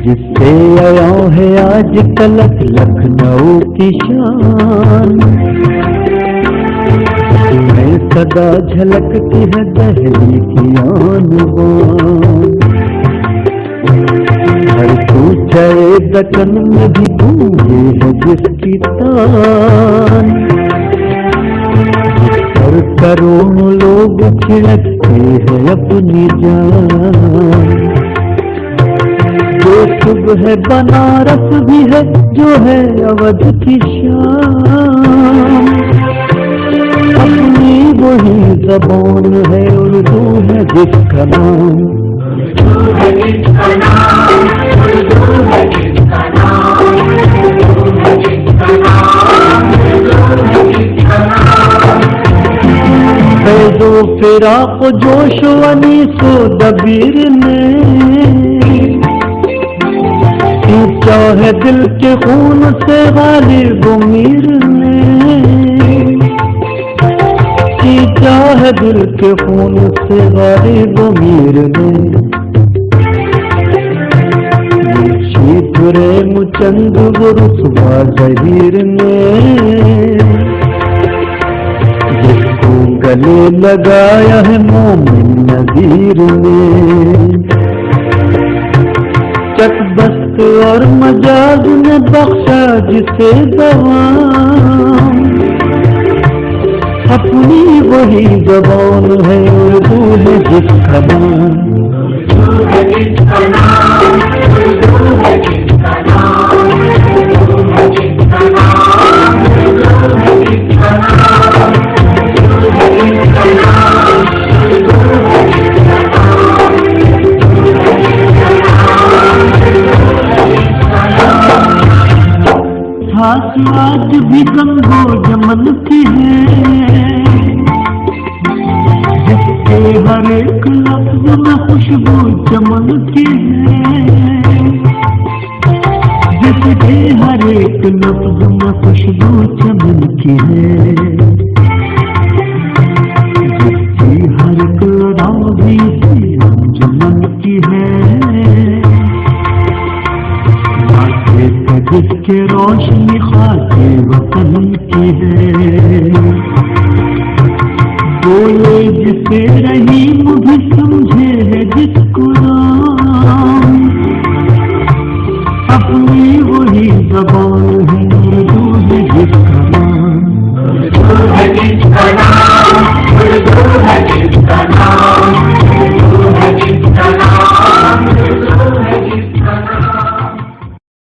जिससे आया है आज तलक लखनऊ की शान, मैं सदा झलकती है दहली की आन बान। हर पूछे दकन में भी गूंजे है जिसकी तान, और करोड़ों लोग छिड़कते हैं अपनी जान। जो सुबह है बनारस भी है, जो है अवध की शाम। अपनी वही ज़बान है, उर्दू है जिसका नाम। फैज़ो फिराक जोश अनीसो दबीर ने, सींचा है दिल के खून से गालिब मीर ने। सींचा है दिल के खून से गालिब मीर ने। प्रेम चंद रुसवा जहीर ने, जिसको गले लगाया है मोमिन नज़ीर ने। चकबस्त और मजाज ने बख्शा जिसे दवाम। अपनी वही ज़बान है, उर्दू है जिसका नाम। आज भी गंगो जमन की है, जिसके हर एक लफ्ज में खुशबू चमन की है। जिसके हर एक लफ्ज में खुशबू चमन की है। जिसकी हर एक रावी अंजुमन की है। जिसके रोशनी खाके वतन की है। बोले जिसे रहीम भी समझे है जिसको